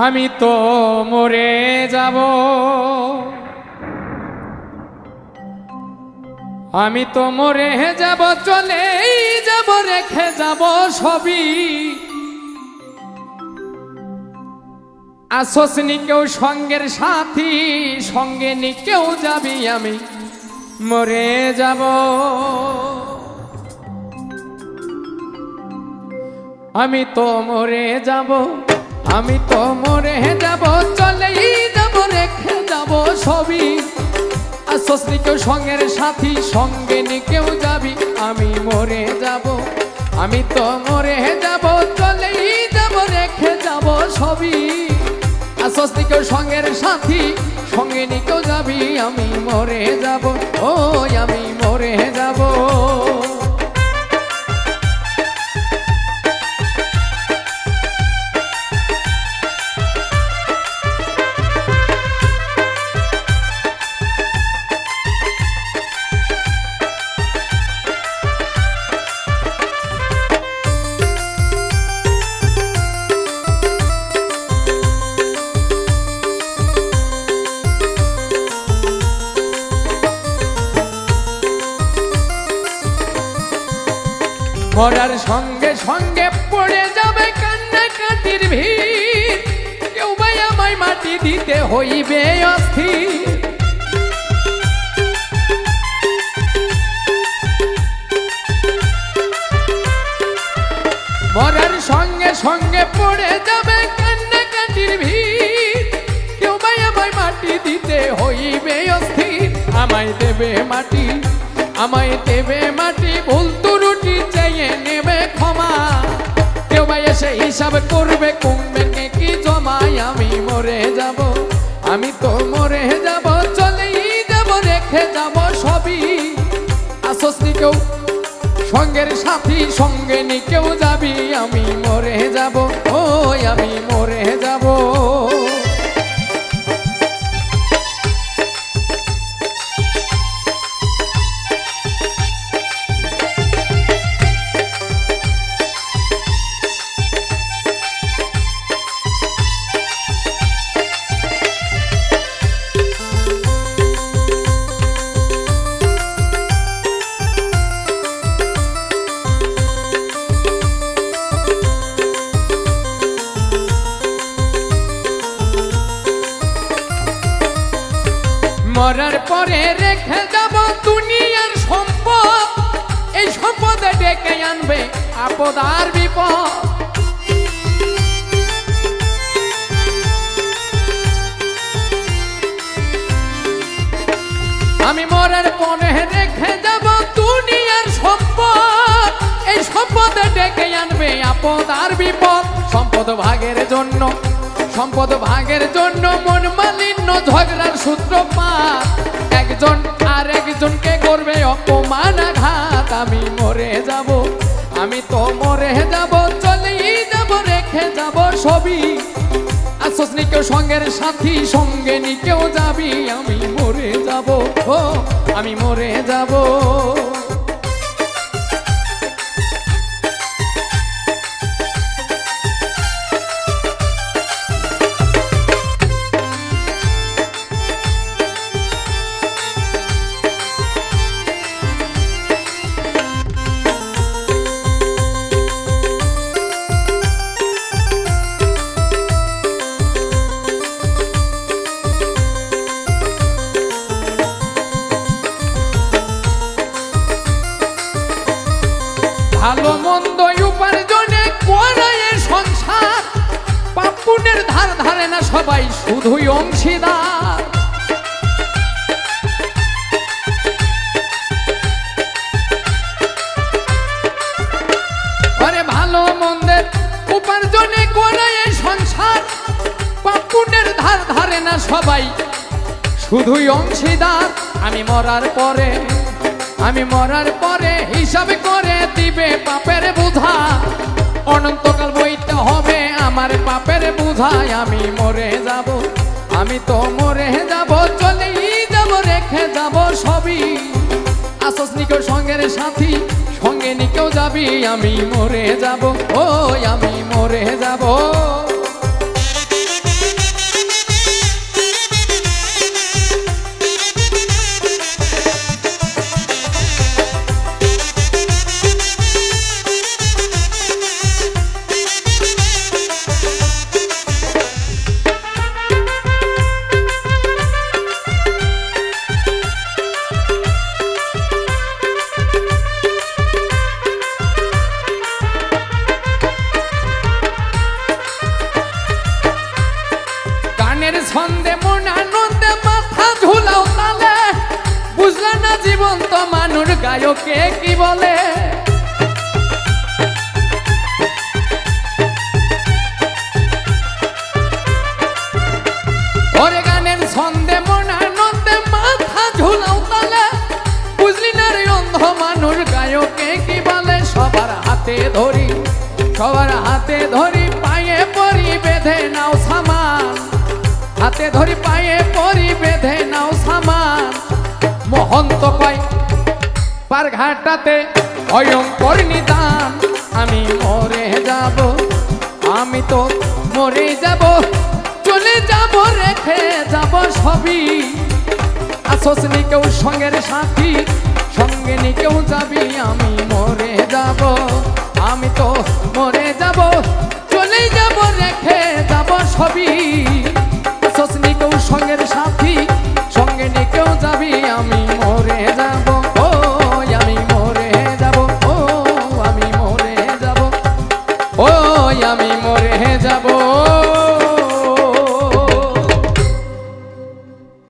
আমি তো মরে যাব, আমি তো মরে যাব, চলেই যাব, রেখে যাব সবই। আসস নি কেউ সঙ্গের সাথী, সঙ্গে নি কেউ যাবি, আমি মরে যাব। আমি তো মরে যাব, আমি তো মরে যাব, চলেই যাব, রেখে যাব সবই। আসস নি কেউ সঙ্গের সাথী, সঙ্গে নি কেউ যাবি, আমি মরে যাব। আমি তো মরে যাব, চলেই যাব, রেখে যাব সবই। আসস নি কেউ সঙ্গের সাথী, সঙ্গে নি কেউ যাবি, আমি মরে যাব, ও আমি মরে যাব। মরার সঙ্গে সঙ্গে পড়ে যাবে কান্নাকাটির ভিড়, কেউ ভাই আমায় মাটি দিতে হইবে অস্থির। মরার সঙ্গে সঙ্গে পড়ে যাবে কান্নাকাটির ভিড়, কেউ ভাই আমায় মাটি দিতে হইবে অস্থির। আমায় দেবে মাটি, আমায় দেবে মাটি, ভুল ত্রুটি চেয়ে নেবে ক্ষমা। কেউ ভাই এসে হিসাব করবে কমবে কি জমায়, আমি মরে যাব, আমি তো মরে যাব, চলেই যাব, রেখে যাব সবই। আসস নি কেউ সঙ্গের সাথী, সঙ্গে নি কেউ যাবি, আমি মরে যাব, ও আমি মরে যাব। মরার পরে রেখে যাব দুনিয়ার সম্পদ, এই সম্পদে ডেকে আনবে আপদ আর বিপদ। আমি মরার পরে রেখে যাব দুনিয়ার সম্পদ, এই সম্পদে ডেকে আনবে আপদ আর বিপদ। সম্পদ ভাগের জন্য, সম্পদ ভাগের জন্য মন মালিন্য, ঝগড়ার সূত্রপাত, একজন আর একজনকে করবে অপমান আঘাত। আমি মরে যাব, আমি তো মরে যাব, চলেই যাব, রেখে যাব সবই। আসস নি কেউ সঙ্গের সাথী, সঙ্গে নি কেউ যাবি, আমি মরে যাব, ও আমি মরে যাব। ভালো মন্দ উপার্জনে করায় সংসার, পাপ পুণ্যের ধার ধারে না সবাই, শুধুই অংশীদার। আরে ভালো মন্দের উপার্জনে করায় সংসার, পাপ পুণ্যের ধার ধারে না সবাই, শুধুই অংশীদার। আমি মরার পরে, আমি মরার পরে হিসাব করে দিবে পাপের বোঝা, অনন্তকাল বইতে হবে আমার পাপের বোঝায়। আমি মরে যাব, আমি তো মরে যাব, চলেই যাব, রেখে যাব সবই। আসস নি কেউ সঙ্গের সাথী, সঙ্গে নি কেউ যাবি, আমি মরে যাব, ও আমি মরে যাব। গায়কে কি বলে ওরে গানের ছন্দে মনানন্দে মাথা ঝুলাও তালে বুঝলি না রে অন্ধ মানুষ গায়কে কি বলে সবার হাতে ধরি পায়ে পরি বেঁধে নাও সামান হাতে ধরি পায়ে পরি বেঁধে নাও সামান মহন্ত কয় পার ঘাটাতে ভয়ঙ্কর নিদান আমি মরে যাব আমি তো মরে যাব চলে যাব রেখে যাব সবই আসস নি কেউ সঙ্গের সাথী সঙ্গে নি কেউ যাবি আমি মরে যাব আমি তো মরে যাব চলে যাব রেখে যাব সবই